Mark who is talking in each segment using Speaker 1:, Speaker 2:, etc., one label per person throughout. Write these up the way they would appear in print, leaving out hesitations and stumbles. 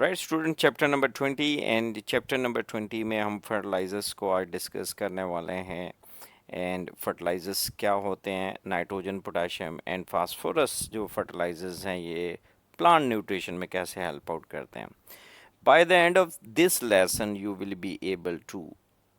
Speaker 1: Right student, chapter number 20 and chapter number 20 में हम fertilisers को आज डिस्कस करने वाले हैं। एंड फर्टिलाइजर्स क्या होते हैं, नाइट्रोजन, पोटाशियम एंड फास्फोरस जो फर्टिलाइजर्स हैं ये प्लांट न्यूट्रिशन में कैसे हेल्प आउट करते हैं। By the end of this lesson you will be able to,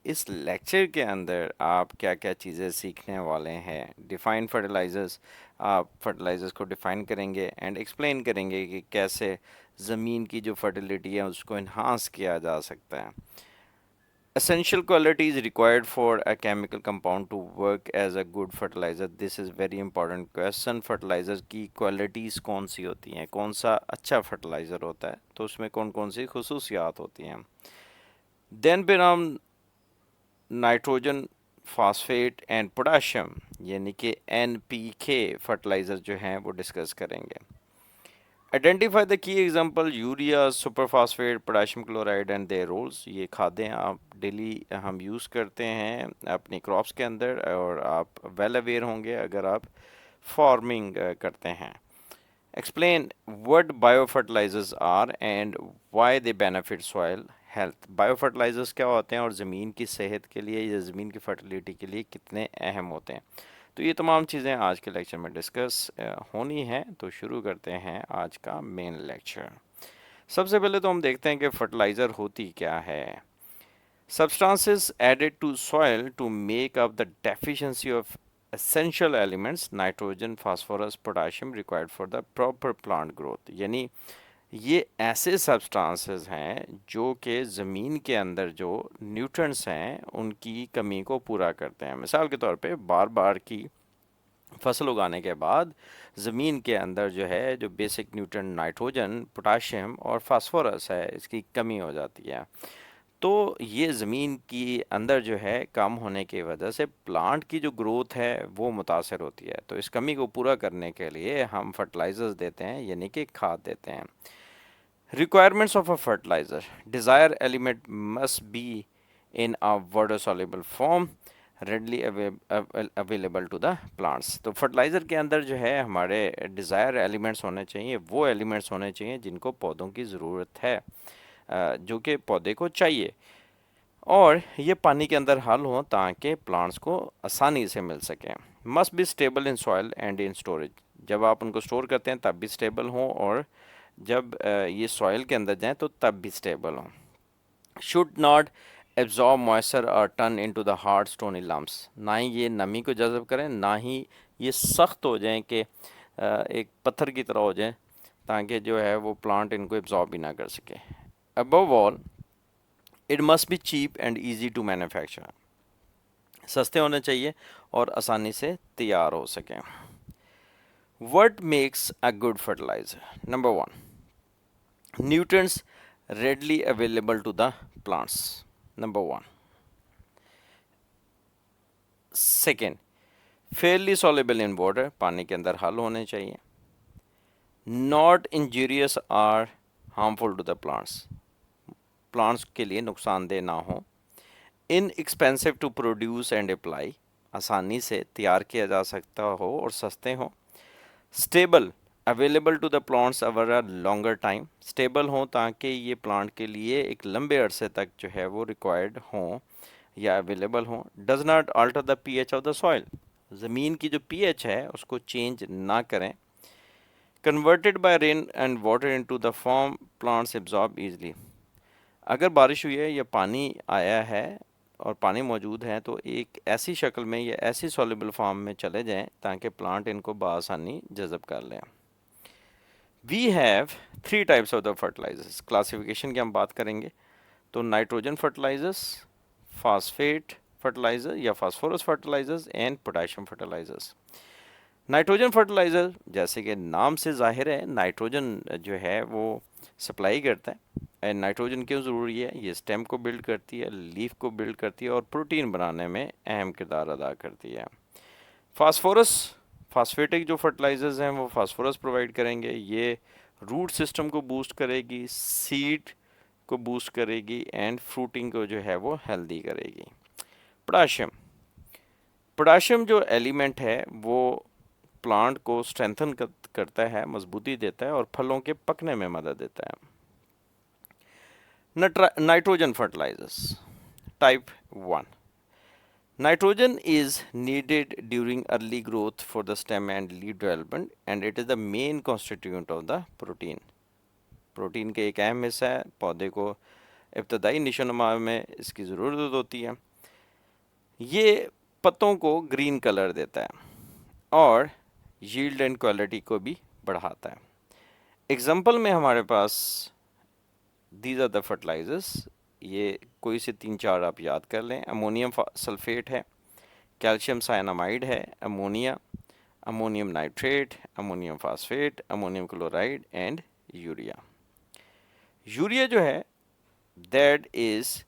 Speaker 1: इस लेक्चर के अंदर आप क्या क्या चीज़ें सीखने वाले हैं। डिफाइन फर्टिलाइजर्स, आप फर्टिलाइजर्स को डिफाइन करेंगे एंड एक्सप्लेन करेंगे कि कैसे ज़मीन की जो फर्टिलिटी है उसको इन्हांस किया जा सकता है। Essential qualities required for a chemical compound to work as a good fertilizer. This is very important question. Fertiliser की क्वालिटीज़ कौन सी होती हैं, कौन सा अच्छा फर्टिलाइज़र होता है, तो उसमें कौन कौन सी खसूसियात होती हैं। देन फिर हम नाइट्रोजन, फास्फेट एंड पोटाशियम यानी कि NPK फर्टिलाइज़र जो हैं वो डिस्कस करेंगे। Identify the key example urea, superphosphate, potassium chloride and their roles. ये खादें आप डेली हम यूज़ करते हैं अपनी क्रॉप्स के अंदर और आप वेल अवेयर होंगे अगर आप फार्मिंग करते हैं। Explain what bio fertilizers are and why they benefit soil health. Bio fertilizers क्या होते हैं और ज़मीन की सेहत के लिए या ज़मीन की फर्टिलिटी के लिए कितने अहम होते हैं। तो ये तमाम चीज़ें आज के लेक्चर में डिस्कस होनी है। तो शुरू करते हैं आज का मेन लेक्चर। सबसे पहले तो हम देखते हैं कि फर्टिलाइज़र होती क्या है। Substances added to soil to make up the deficiency of essential elements nitrogen, phosphorus, potassium required for the proper plant growth. यानी ये ऐसे सब्सटेंसेस हैं जो कि ज़मीन के अंदर जो न्यूट्रिएंट्स हैं उनकी कमी को पूरा करते हैं। मिसाल के तौर पे बार बार की फसल उगाने के बाद ज़मीन के अंदर जो है जो बेसिक न्यूट्रिएंट नाइट्रोजन, पोटाशियम और फास्फोरस है इसकी कमी हो जाती है। तो ये ज़मीन की अंदर जो है कम होने की वजह से प्लांट की जो ग्रोथ है वो मुतासर होती है। तो इस कमी को पूरा करने के लिए हम फर्टिलाइज़र्स देते हैं यानी कि खाद देते हैं। Requirements of a fertilizer. Desired element must be in a water soluble form readily available to the plants. तो फर्टिलाइज़र के अंदर जो है हमारे डिज़ायर एलिमेंट्स होने चाहिए, वो एलिमेंट्स होने चाहिए जिनको पौधों की ज़रूरत है, जो कि पौधे को चाहिए और ये पानी के अंदर हल हो ताकि प्लांट्स को आसानी से मिल सकें। Must be stable in soil and in storage. जब आप उनको स्टोर करते हैं तब भी स्टेबल हों और जब ये सॉइल के अंदर जाएं तो तब भी स्टेबल हों। शुड नॉट एब्जॉर्ब मॉइस्चर और turn into the hard stony lumps. ना ही ये नमी को जज़ब करें, ना ही ये सख्त हो जाएं कि एक पत्थर की तरह हो जाएं ताकि जो है वो प्लांट इनको एब्जॉर्ब भी ना कर सके। Above all it must be cheap and easy to manufacture. सस्ते होने चाहिए और आसानी से तैयार हो सकें। What makes a good fertilizer? Number one, nutrients readily available to the plants. Number one. Second, fairly soluble in water, पानी के अंदर हल होने चाहिए. Not injurious or harmful to the plants. Plants के लिए नुकसानदेह ना हो. Inexpensive to produce and apply. आसानी से तैयार किया जा सकता हो और सस्ते हो. Stable available to the plants over a longer time. Stable हों ताकि ये प्लांट के लिए एक लंबे अरसे तक जो है वो रिक्वायर्ड हों या अवेलेबल हों। Does not alter the pH of the soil. ज़मीन की जो पीएच है उसको चेंज ना करें। Converted bye rain and water into the form plants absorb easily. अगर बारिश हुई है या पानी आया है और पानी मौजूद है तो एक ऐसी शक्ल में या ऐसी सॉल्युबल फॉर्म में चले जाएं ताकि प्लांट इनको बआसानी जज़ब कर लें। We have 3 types of the fertilizers. Classification की हम बात करेंगे तो नाइट्रोजन फर्टिलाइजर्स, फास्फेट फर्टिलाइजर या phosphorus fertilizers and potassium fertilizers. Nitrogen fertilizer जैसे कि नाम से ज़ाहिर है नाइट्रोजन जो है वो सप्लाई करता है। एंड नाइट्रोजन क्यों ज़रूरी है? ये स्टेम को बिल्ड करती है, लीफ को बिल्ड करती है और प्रोटीन बनाने में अहम किरदार अदा करती है। फास्फोरस, फास्फेटिक जो फर्टिलाइजर्स हैं वो फास्फोरस प्रोवाइड करेंगे। ये रूट सिस्टम को बूस्ट करेगी, सीड को बूस्ट करेगी एंड फ्रूटिंग को जो है वो हेल्दी करेगी। पोटाशियम, पोटाशियम जो एलिमेंट है वो प्लांट को स्ट्रेंथन करता है, मजबूती देता है और फलों के पकने में मदद देता है। Nitrogen fertilizers. Type 1. Nitrogen is needed during early growth for the stem and leaf development, and it is the main constituent of the protein. Protein के एक अहम हिस्सा है, पौधे को इब्तदाई नशोनुमा में इसकी ज़रूरत होती है। ये पत्तों को ग्रीन कलर देता है और यील्ड एंड क्वालिटी को भी बढ़ाता है। एग्जाम्पल में हमारे पास दीज आर द फर्टिलाइजर्स, ये कोई से 3-4 आप याद कर लें। अमोनियम सल्फेट है, कैल्शियम साइनामाइड है, ammonia, ammonium nitrate, ammonium phosphate, ammonium chloride and urea. Urea जो है that is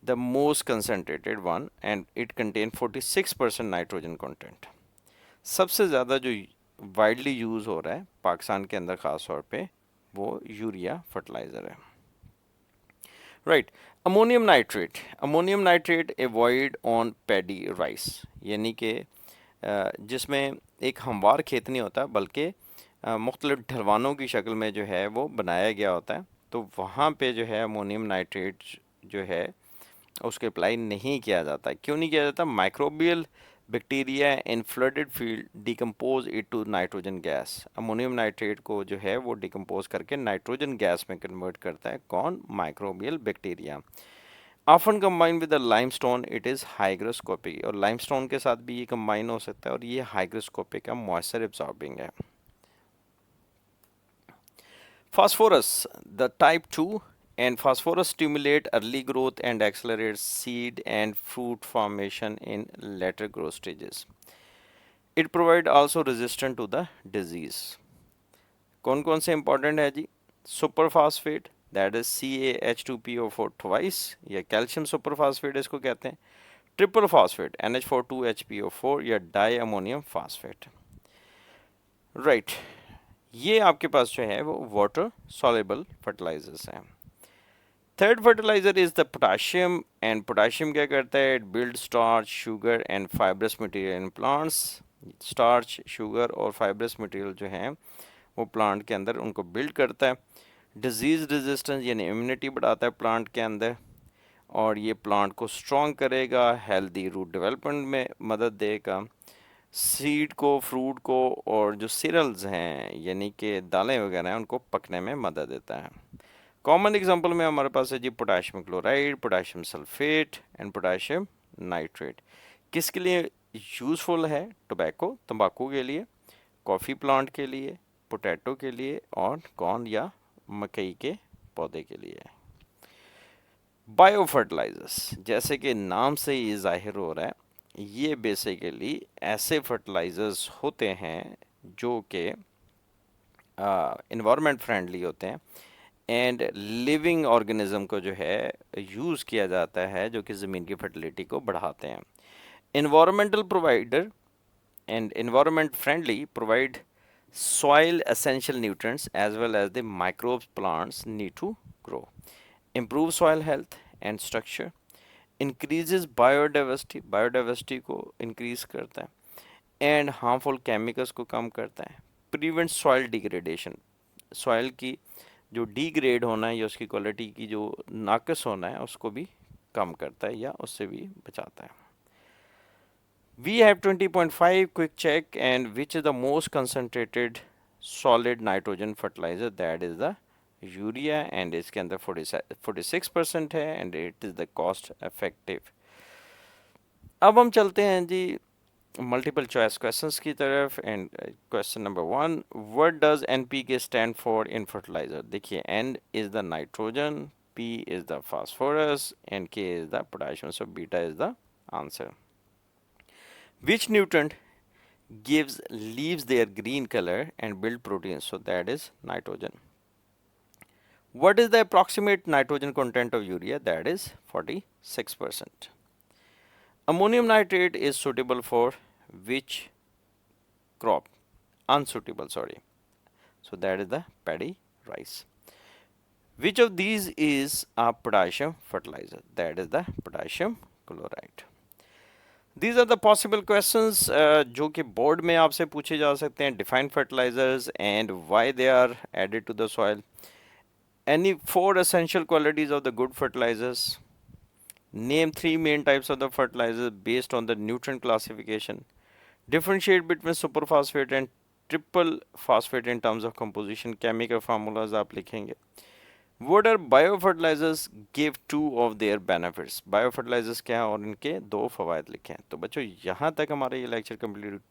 Speaker 1: the most concentrated one and it contain 46% nitrogen content. सबसे ज़्यादा जो वाइडली यूज़ हो रहा है पाकिस्तान के अंदर ख़ास तौर पे वो यूरिया फर्टिलाइज़र है। Right, ammonium nitrate avoid on paddy rice, यानी कि जिसमें एक हमवार खेत नहीं होता बल्कि मुख्तलिफ ढलवानों की शक्ल में जो है वो बनाया गया होता है, तो वहाँ पे जो है अमोनियम नाइट्रेट जो है उसके अप्लाई नहीं किया जाता। क्यों नहीं किया जाता? Microbial bacteria in flooded field decompose it to nitrogen gas. Ammonium nitrate को जो है वो डिकम्पोज करके नाइट्रोजन गैस में कन्वर्ट करता है। कौन? Microbial bacteria. Often combine with the limestone, it is hygroscopic, और लाइमस्टोन के साथ भी ये कंबाइन हो सकता है और ये हाइग्रोस्कोपिक है, मॉइस्चर एब्सॉर्बिंग है। Phosphorus, the type 2, and phosphorus stimulate early growth and accelerate seed and fruit formation in later growth stages. It provide also resistant to the disease. कौन कौन से important है जी? Superphosphate, that is CaH2PO4 twice, या calcium superphosphate इसको कहते हैं। Triple phosphate NH4 2HPO4 या di ammonium phosphate. Right, ये आपके पास जो है वो वाटर सॉल्युबल फर्टिलाइजर्स हैं। Third fertilizer is the potassium, and potassium क्या करता है? It build starch, sugar and fibrous material in plants. Starch, sugar और फाइब्रस मटेरियल जो हैं वो प्लांट के अंदर उनको बिल्ड करता है। डिजीज़ रेजिस्टेंस यानी इम्यूनिटी बढ़ाता है प्लांट के अंदर, और ये प्लांट को स्ट्रॉन्ग करेगा, हेल्दी रूट डेवलपमेंट में मदद देगा, सीड को, फ्रूट को और जो सीरियल्स हैं यानी कि दालें वगैरह हैं उनको पकने में मदद देता है। कॉमन एग्जांपल में हमारे पास है जी potassium chloride, potassium sulphate and potassium nitrate. किसके लिए यूज़फुल है? टोबैको, तंबाकू के लिए, कॉफ़ी प्लांट के लिए, पोटैटो के लिए और कॉर्न या मकई के पौधे के लिए। बायो फर्टिलाइजर्स, जैसे कि नाम से ही जाहिर हो रहा है, ये बेसिकली ऐसे फर्टिलाइजर्स होते हैं जो कि इन्वायरमेंट फ्रेंडली होते हैं एंड लिविंग ऑर्गेनिज्म को जो है यूज़ किया जाता है जो कि ज़मीन की फर्टिलिटी को बढ़ाते हैं। Environmental provider and environment friendly provide soil essential nutrients as well as the microbes plants need to grow, improve soil health and structure, increases biodiversity को increase करता है and harmful chemicals को कम करता है, prevent soil degradation, soil की जो degrade होना है या उसकी quality की जो नाकस होना है उसको भी कम करता है या उससे भी बचाता है। We have 20.5 quick check, and which is the most concentrated solid nitrogen fertilizer? That is the urea, and इसके अंदर 46% है and it is the cost effective. अब हम चलते हैं जी मल्टीपल चॉइस क्वेश्चंस की तरफ, and question number 1, what does NPK stand for in fertilizer? देखिए, N is the nitrogen, P is the phosphorus and K is the potassium, so beta is the answer. Which nutrient gives leaves their green color and build proteins? So that is nitrogen. What is the approximate nitrogen content of urea? That is 46%. Ammonium nitrate is suitable for which crop? Unsuitable, sorry. So that is the paddy rice. Which of these is a potassium fertilizer? That is the potassium chloride. These are the possible questions जो कि board में आपसे पूछे जा सकते हैं। Define fertilizers and why they are added to the soil, Any four essential qualities of the good fertilizers. Name three main types of the fertilizers based on the nutrient classification. Differentiate between superphosphate and triple phosphate in terms of composition. Chemical formulas आप लिखेंगे. What are biofertilizers? Give two of their benefits. Biofertilizers क्या है और इनके दो फवायद लिखे हैं. तो बच्चों यहाँ तक हमारा ये लेक्चर कंप्लीट